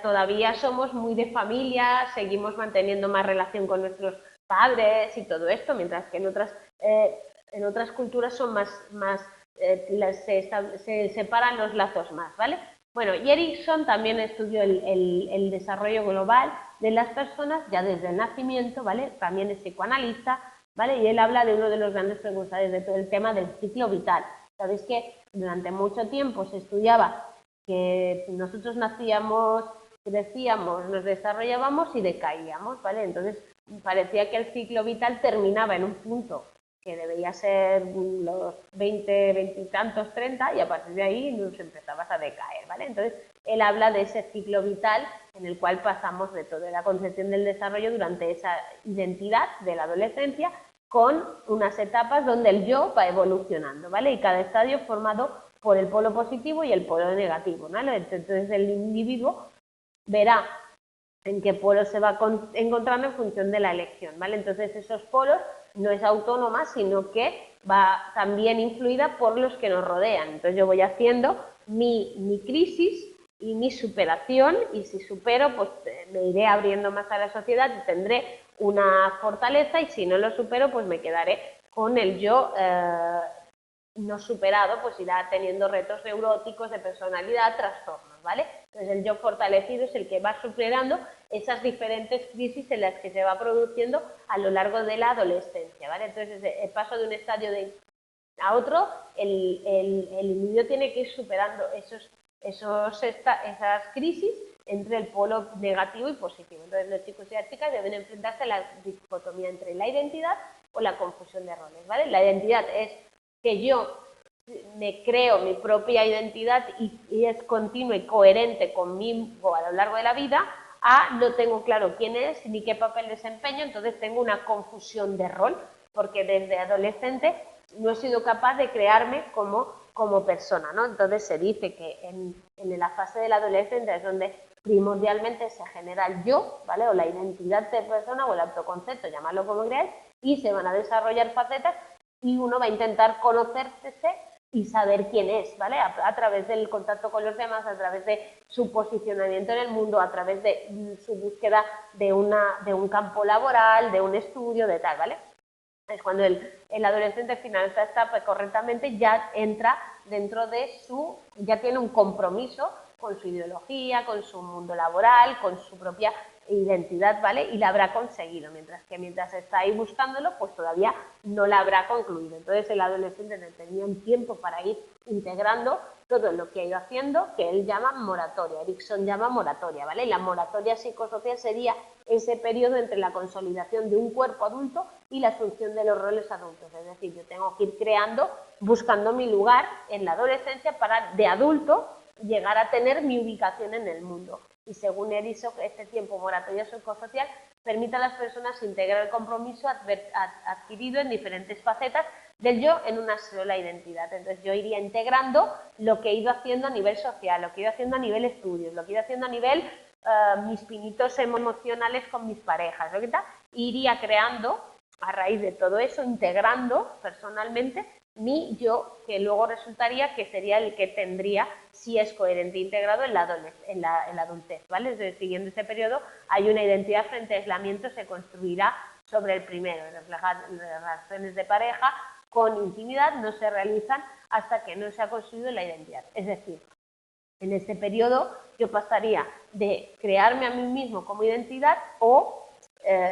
A: todavía somos muy de familia, seguimos manteniendo más relación con nuestros padres y todo esto, mientras que en otras culturas son se separan los lazos más, ¿vale? Bueno, y Erickson también estudió el desarrollo global de las personas ya desde el nacimiento, ¿vale? También es psicoanalista, ¿vale? Y él habla de uno de los grandes precursores de todo el tema del ciclo vital. Sabéis que durante mucho tiempo se estudiaba que nosotros nacíamos, crecíamos, nos desarrollábamos y decaíamos, ¿vale? Entonces parecía que el ciclo vital terminaba en un punto que debería ser los 20, 20 y tantos, 30, y a partir de ahí nos empezabas a decaer, ¿vale? Entonces, él habla de ese ciclo vital en el cual pasamos de toda la concepción del desarrollo durante esa identidad de la adolescencia con unas etapas donde el yo va evolucionando, ¿vale? Y cada estadio formado por el polo positivo y el polo negativo, ¿vale? Entonces, el individuo verá en qué polos se va encontrando en función de la elección, ¿vale? Entonces, esos polos no es autónoma, sino que va también influida por los que nos rodean. Entonces, yo voy haciendo mi crisis y mi superación, y si supero, pues me iré abriendo más a la sociedad y tendré una fortaleza, y si no lo supero, pues me quedaré con el yo no superado, pues irá teniendo retos neuróticos de personalidad, trastornos, ¿vale? Entonces el yo fortalecido es el que va superando esas diferentes crisis en las que se va produciendo a lo largo de la adolescencia, ¿vale? Entonces el paso de un estadio a otro, el individuo tiene que ir superando esas crisis entre el polo negativo y positivo. Entonces los chicos y las chicas deben enfrentarse a la dicotomía entre la identidad o la confusión de roles, ¿vale? La identidad es que yo me creo mi propia identidad y es continua y coherente conmigo a lo largo de la vida, no tengo claro quién es ni qué papel desempeño, entonces tengo una confusión de rol, porque desde adolescente no he sido capaz de crearme como persona, ¿no? Entonces se dice que en la fase del adolescente es donde primordialmente se genera el yo, ¿vale? O la identidad de persona o el autoconcepto, llamadlo como queráis, y se van a desarrollar facetas y uno va a intentar conocerse y saber quién es, ¿vale? A través del contacto con los demás, a través de su posicionamiento en el mundo, a través de su búsqueda de un campo laboral, de un estudio, de tal, ¿vale? Es cuando el adolescente finaliza esta etapa correctamente, ya entra dentro de ya tiene un compromiso con su ideología, con su mundo laboral, con su propia identidad, ¿vale? Y la habrá conseguido, mientras está ahí buscándolo, pues todavía no la habrá concluido. Entonces el adolescente tenía un tiempo para ir integrando todo lo que ha ido haciendo, que él llama moratoria, Erickson llama moratoria, ¿vale? Y la moratoria psicosocial sería ese periodo entre la consolidación de un cuerpo adulto y la asunción de los roles adultos. Es decir, yo tengo que ir creando, buscando mi lugar en la adolescencia para, de adulto, llegar a tener mi ubicación en el mundo. Y según Erickson, este tiempo moratoria psicosocial permite a las personas integrar el compromiso adquirido en diferentes facetas del yo en una sola identidad. Entonces yo iría integrando lo que he ido haciendo a nivel social, lo que he ido haciendo a nivel estudios, lo que he ido haciendo a nivel mis pinitos emocionales con mis parejas, ¿no? Iría creando, a raíz de todo eso, integrando personalmente mi yo, que luego resultaría que sería el que tendría, si es coherente e integrado, en la adultez, ¿vale? Entonces, siguiendo ese periodo, hay una identidad frente a aislamiento, se construirá sobre el primero. Las relaciones de pareja con intimidad no se realizan hasta que no se ha construido la identidad. Es decir, en este periodo yo pasaría de crearme a mí mismo como identidad o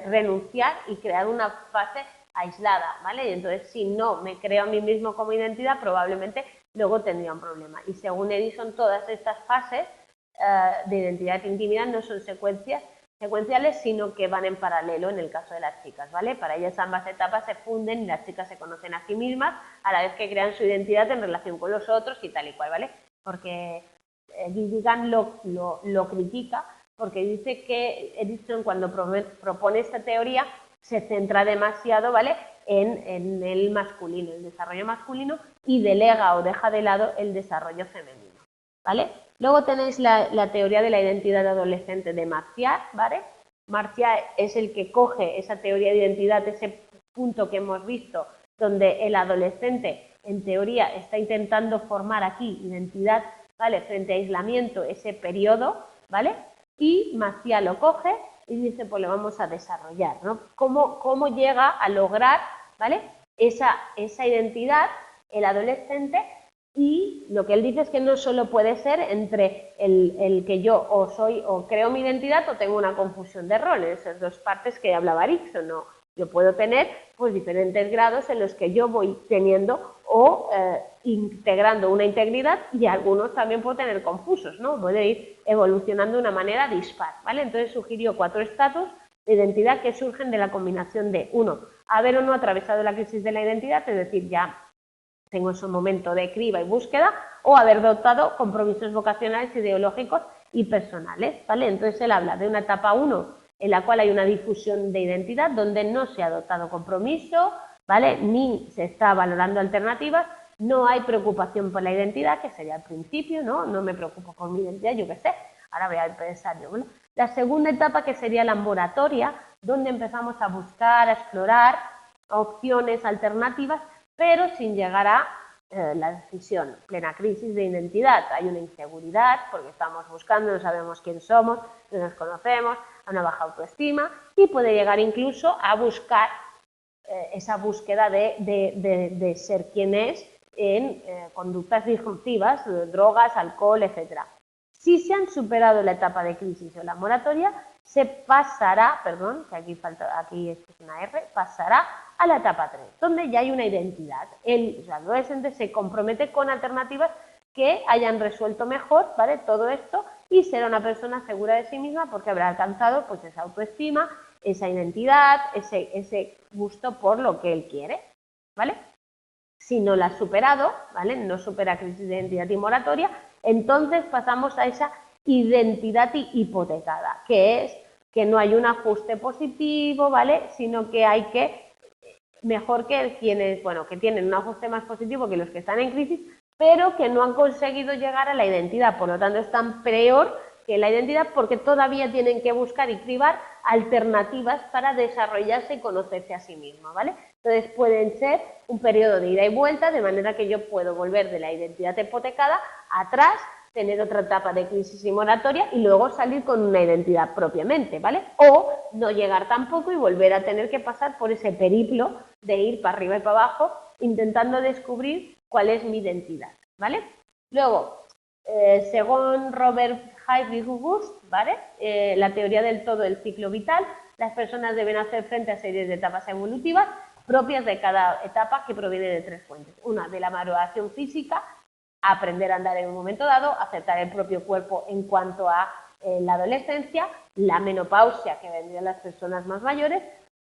A: renunciar y crear una fase aislada, ¿vale? Y entonces, si no me creo a mí mismo como identidad, probablemente luego tendría un problema. Y según Erickson, todas estas fases de identidad e intimidad no son secuenciales, sino que van en paralelo en el caso de las chicas, ¿vale? Para ellas ambas etapas se funden y las chicas se conocen a sí mismas a la vez que crean su identidad en relación con los otros y tal y cual, ¿vale? Porque Gilligan lo critica porque dice que Erickson, cuando propone esta teoría, se centra demasiado, ¿vale?, en el masculino, el desarrollo masculino, y delega o deja de lado el desarrollo femenino, ¿vale? Luego tenéis la teoría de la identidad adolescente de Marcial, ¿vale? Marcial es el que coge esa teoría de identidad, ese punto que hemos visto, donde el adolescente, en teoría, está intentando formar aquí identidad, ¿vale?, frente a aislamiento, ese periodo ¿vale? Y Maciá lo coge y dice, pues lo vamos a desarrollar, ¿no? ¿Cómo llega a lograr, ¿vale? Esa identidad el adolescente, y lo que él dice es que no solo puede ser entre el que yo o soy o creo mi identidad o tengo una confusión de roles, esas dos partes que hablaba Erikson, ¿no? Yo puedo tener pues diferentes grados en los que yo voy teniendo o integrando una integridad, y algunos también puedo tener confusos, ¿no? Puede ir evolucionando de una manera dispar, ¿vale? Entonces sugirió 4 estatus de identidad que surgen de la combinación de, 1, haber o no atravesado la crisis de la identidad, es decir, ya tengo ese momento de criba y búsqueda, o haber adoptado compromisos vocacionales, ideológicos y personales, ¿vale? Entonces él habla de una etapa 1 en la cual hay una difusión de identidad donde no se ha adoptado compromiso, ¿vale? Ni se está valorando alternativas, no hay preocupación por la identidad, que sería al principio, ¿no? No me preocupo por mi identidad, yo qué sé, ahora voy a pensar yo, ¿vale? La segunda etapa, que sería la moratoria, donde empezamos a buscar, a explorar opciones alternativas, pero sin llegar a la decisión. Plena crisis de identidad, hay una inseguridad porque estamos buscando, no sabemos quién somos, no nos conocemos, a una baja autoestima, y puede llegar incluso a buscar esa búsqueda de ser quien es en conductas disruptivas, drogas, alcohol, etc. Si se han superado la etapa de crisis o la moratoria, se pasará, perdón, que aquí es una R, pasará a la etapa 3, donde ya hay una identidad. El adolescente se compromete con alternativas que hayan resuelto mejor, ¿vale? Todo esto, y será una persona segura de sí misma porque habrá alcanzado pues esa autoestima, esa identidad, ese gusto por lo que él quiere, ¿vale? Si no la ha superado, ¿vale? No supera crisis de identidad y moratoria, entonces pasamos a esa identidad hipotecada, que es que no hay un ajuste positivo, ¿vale? Sino que hay que, mejor que quienes, bueno, que tienen un ajuste más positivo que los que están en crisis, pero que no han conseguido llegar a la identidad, por lo tanto están peor que la identidad porque todavía tienen que buscar y cribar alternativas para desarrollarse y conocerse a sí mismos, ¿vale? Entonces pueden ser un periodo de ida y vuelta, de manera que yo puedo volver de la identidad hipotecada atrás, tener otra etapa de crisis y moratoria y luego salir con una identidad propiamente, ¿vale? O no llegar tampoco y volver a tener que pasar por ese periplo de ir para arriba y para abajo intentando descubrir cuál es mi identidad, ¿vale? Luego, según Robert Heidrich-Gust, ¿vale? La teoría del todo del ciclo vital, las personas deben hacer frente a series de etapas evolutivas propias de cada etapa, que proviene de 3 fuentes. Una, de la maduración física, aprender a andar en un momento dado, aceptar el propio cuerpo en cuanto a la adolescencia, la menopausia, que vendrían las personas más mayores,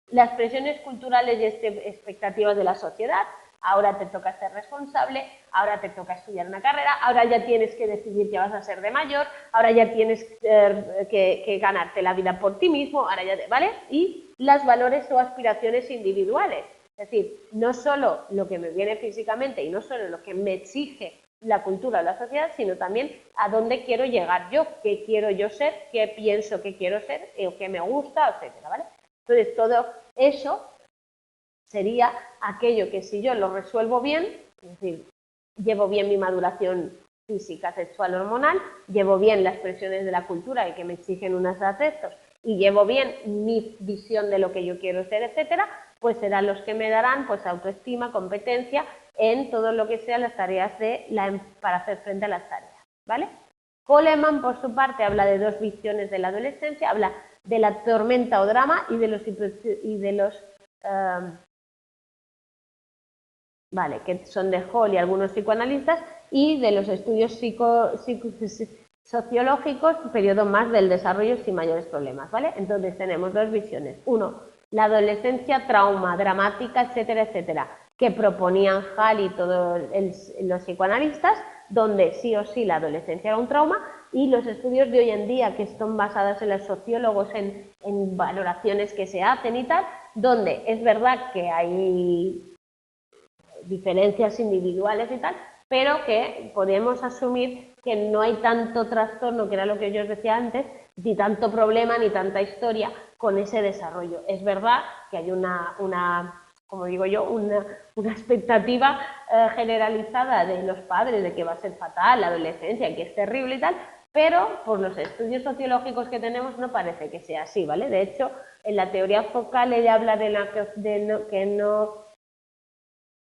A: las presiones culturales y expectativas de la sociedad. Ahora te toca ser responsable, ahora te toca estudiar una carrera, ahora ya tienes que decidir qué vas a ser de mayor, ahora ya tienes que ganarte la vida por ti mismo, ahora ya ¿vale? Y los valores o aspiraciones individuales. Es decir, no solo lo que me viene físicamente y no solo lo que me exige la cultura o la sociedad, sino también a dónde quiero llegar yo, qué quiero yo ser, qué pienso que quiero ser, o qué me gusta, etcétera, ¿vale? Entonces, todo eso sería aquello que si yo lo resuelvo bien, es decir, llevo bien mi maduración física, sexual, hormonal, llevo bien las presiones de la cultura y que me exigen unos aspectos, y llevo bien mi visión de lo que yo quiero ser, etcétera, pues serán los que me darán pues autoestima, competencia en todo lo que sean las tareas para hacer frente a las tareas, ¿vale? Coleman, por su parte, habla de 2 visiones de la adolescencia, habla de la tormenta o drama y de los vale, que son de Hall y algunos psicoanalistas, y de los estudios sociológicos, periodo más del desarrollo sin mayores problemas, ¿vale? Entonces tenemos 2 visiones. Uno, la adolescencia, trauma, dramática, etcétera, etcétera, que proponían Hall y todos los psicoanalistas, donde sí o sí la adolescencia era un trauma, y los estudios de hoy en día, que están basados en los sociólogos, en valoraciones que se hacen y tal, donde es verdad que hay diferencias individuales y tal, pero que podemos asumir que no hay tanto trastorno, que era lo que yo os decía antes, ni tanto problema, ni tanta historia con ese desarrollo. Es verdad que hay como digo yo, una expectativa generalizada de los padres de que va a ser fatal la adolescencia, que es terrible y tal, pero por los estudios sociológicos que tenemos no parece que sea así, ¿vale? De hecho, en la teoría focal ella habla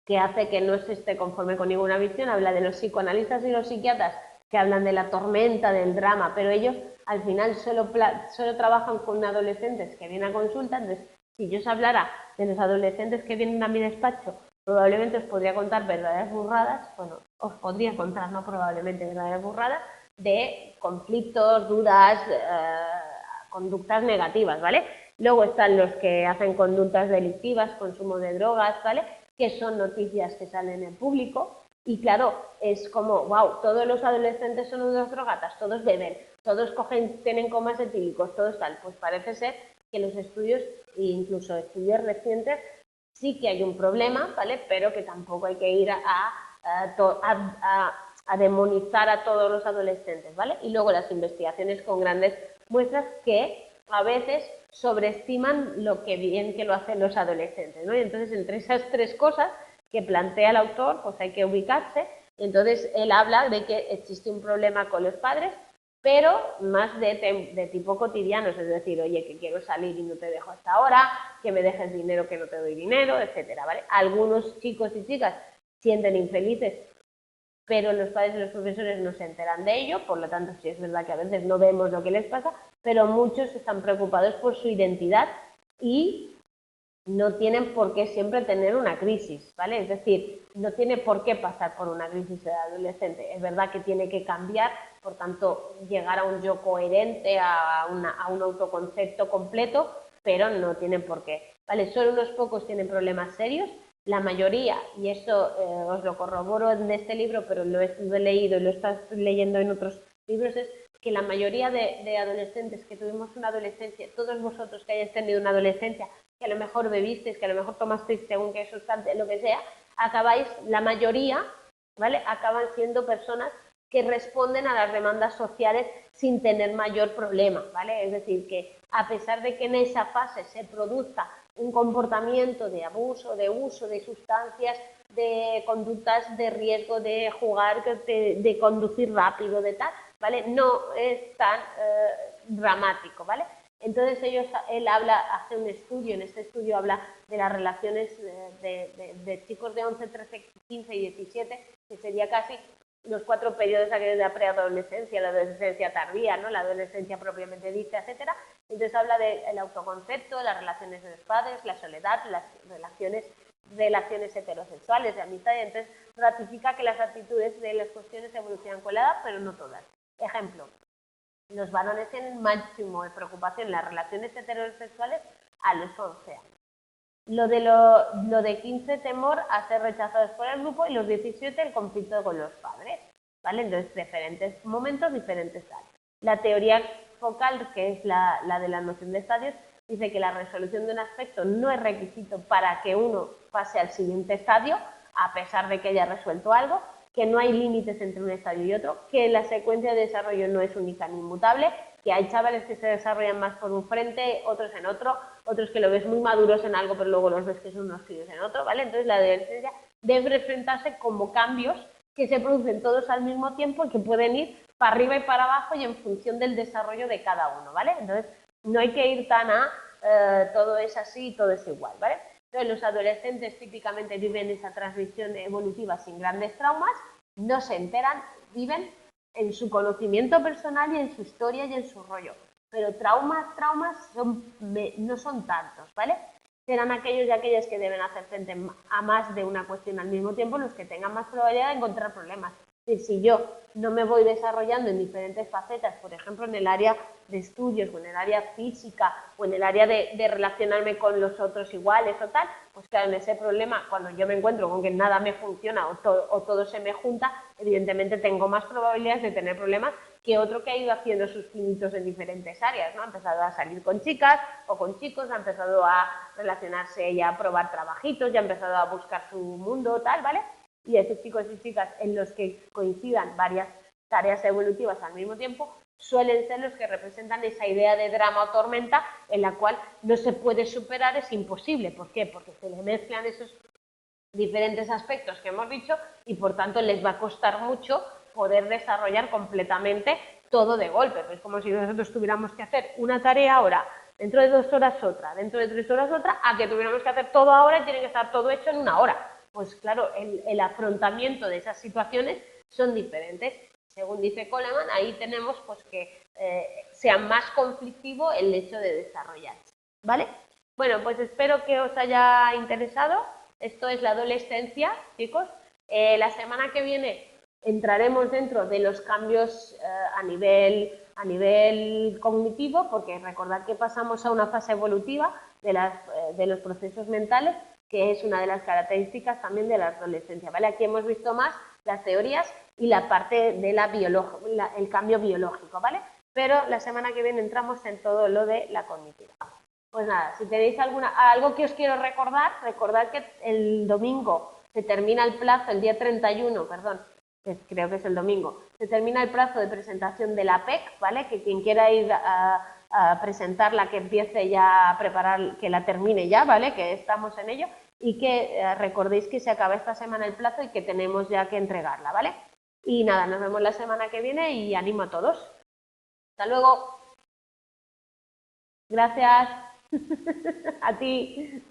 A: que hace que no se esté conforme con ninguna visión, habla de los psicoanalistas y los psiquiatras que hablan de la tormenta, del drama, pero ellos al final solo trabajan con adolescentes que vienen a consulta. Entonces, si yo os hablara de los adolescentes que vienen a mi despacho, probablemente os podría contar verdaderas burradas, bueno, os podría contar, no probablemente, verdaderas burradas, de conflictos, dudas, conductas negativas, ¿vale? Luego están los que hacen conductas delictivas, consumo de drogas, ¿vale? Que son noticias que salen en público. Y claro, es como, wow, todos los adolescentes son unos drogatas, todos beben, todos tienen comas etílicos, todos tal. Pues parece ser que los estudios, incluso estudios recientes, sí que hay un problema, ¿vale? Pero que tampoco hay que ir a demonizar a todos los adolescentes, ¿vale? Y luego las investigaciones con grandes muestras que a veces sobreestiman lo que bien que lo hacen los adolescentes, ¿no? Y entonces, entre esas tres cosas que plantea el autor, pues hay que ubicarse. Entonces, él habla de que existe un problema con los padres, pero más de tipo cotidiano, es decir, oye, que quiero salir y no te dejo hasta ahora, que me dejes dinero que no te doy dinero, etcétera, ¿vale? Algunos chicos y chicas sienten infelices, pero los padres y los profesores no se enteran de ello, por lo tanto sí es verdad que a veces no vemos lo que les pasa, pero muchos están preocupados por su identidad y no tienen por qué siempre tener una crisis, ¿vale? Es decir, no tiene por qué pasar por una crisis de adolescente. Es verdad que tiene que cambiar, por tanto, llegar a un yo coherente, a un autoconcepto completo, pero no tienen por qué, ¿vale? Solo unos pocos tienen problemas serios. La mayoría, y eso os lo corroboro en este libro, pero lo he leído y lo he estado leyendo en otros libros, es que la mayoría de adolescentes que tuvimos una adolescencia, todos vosotros que hayáis tenido una adolescencia, que a lo mejor bebisteis, que a lo mejor tomasteis según qué sustancia, lo que sea, acabáis, la mayoría, ¿vale? Acaban siendo personas que responden a las demandas sociales sin tener mayor problema, ¿vale? Es decir, que a pesar de que en esa fase se produzca un comportamiento de abuso, de uso de sustancias, de conductas de riesgo, de jugar, de conducir rápido, de tal, ¿vale? No es tan dramático, ¿vale? Entonces él hace un estudio, en este estudio habla de las relaciones de chicos de 11, 13, 15 y 17, que sería casi los 4 periodos aquellos de la preadolescencia, la adolescencia tardía, ¿no? La adolescencia propiamente dicha, etcétera. Entonces habla del autoconcepto, las relaciones de los padres, la soledad, las relaciones heterosexuales, de amistad, y entonces ratifica que las actitudes de las cuestiones evolucionan con la edad, pero no todas. Ejemplo, los varones tienen máximo de preocupación en las relaciones heterosexuales a los 11 años. Lo de 15, temor a ser rechazados por el grupo, y los 17, el conflicto con los padres, ¿vale? Entonces, diferentes momentos, diferentes años. La teoría focal, que es la de la noción de estadios, dice que la resolución de un aspecto no es requisito para que uno pase al siguiente estadio, a pesar de que haya resuelto algo, que no hay límites entre un estadio y otro, que la secuencia de desarrollo no es única ni inmutable, que hay chavales que se desarrollan más por un frente, otros en otro, otros que lo ves muy maduros en algo, pero luego los ves que son unos críos en otro, ¿vale? Entonces la adolescencia debe enfrentarse como cambios que se producen todos al mismo tiempo y que pueden ir para arriba y para abajo y en función del desarrollo de cada uno, ¿vale? Entonces no hay que ir tan a todo es así y todo es igual, ¿vale? Entonces los adolescentes típicamente viven esa transición evolutiva sin grandes traumas, no se enteran, viven en su conocimiento personal y en su historia y en su rollo. Pero traumas no son tantos, ¿vale? Serán aquellos y aquellas que deben hacer frente a más de una cuestión al mismo tiempo los que tengan más probabilidad de encontrar problemas. Si yo no me voy desarrollando en diferentes facetas, por ejemplo, en el área de estudios, o en el área física, o en el área de relacionarme con los otros iguales o tal, pues claro, en ese problema, cuando yo me encuentro con que nada me funciona o todo se me junta, evidentemente tengo más probabilidades de tener problemas que otro que ha ido haciendo sus pinitos en diferentes áreas, ¿no? Ha empezado a salir con chicas o con chicos, ha empezado a relacionarse y a probar trabajitos, ya ha empezado a buscar su mundo, tal, ¿vale? Y esos chicos y chicas en los que coincidan varias tareas evolutivas al mismo tiempo suelen ser los que representan esa idea de drama o tormenta en la cual no se puede superar, es imposible. ¿Por qué? Porque se le mezclan esos diferentes aspectos que hemos dicho y por tanto les va a costar mucho poder desarrollar completamente todo de golpe, pues como si nosotros tuviéramos que hacer una tarea ahora, dentro de 2 horas otra, dentro de 3 horas otra, a que tuviéramos que hacer todo ahora y tiene que estar todo hecho en una hora. Pues claro, el afrontamiento de esas situaciones son diferentes. Según dice Coleman, ahí tenemos pues que sea más conflictivo el hecho de desarrollarse, ¿vale? Bueno, pues espero que os haya interesado. Esto es la adolescencia, chicos. La semana que viene entraremos dentro de los cambios a nivel cognitivo, porque recordad que pasamos a una fase evolutiva de los procesos mentales, que es una de las características también de la adolescencia, ¿vale? Aquí hemos visto más las teorías y la parte de el cambio biológico, ¿vale? Pero la semana que viene entramos en todo lo de la cognitiva. Pues nada, si tenéis algo que os quiero recordar, recordad que el domingo se termina el plazo, el día 31, perdón, que creo que es el domingo, se termina el plazo de presentación de la PEC, ¿vale? Que quien quiera ir a presentarla, que empiece ya a preparar, que la termine ya, ¿vale? Que estamos en ello y que recordéis que se acaba esta semana el plazo y que tenemos ya que entregarla, ¿vale? Y nada, nos vemos la semana que viene y animo a todos. Hasta luego. Gracias. A ti.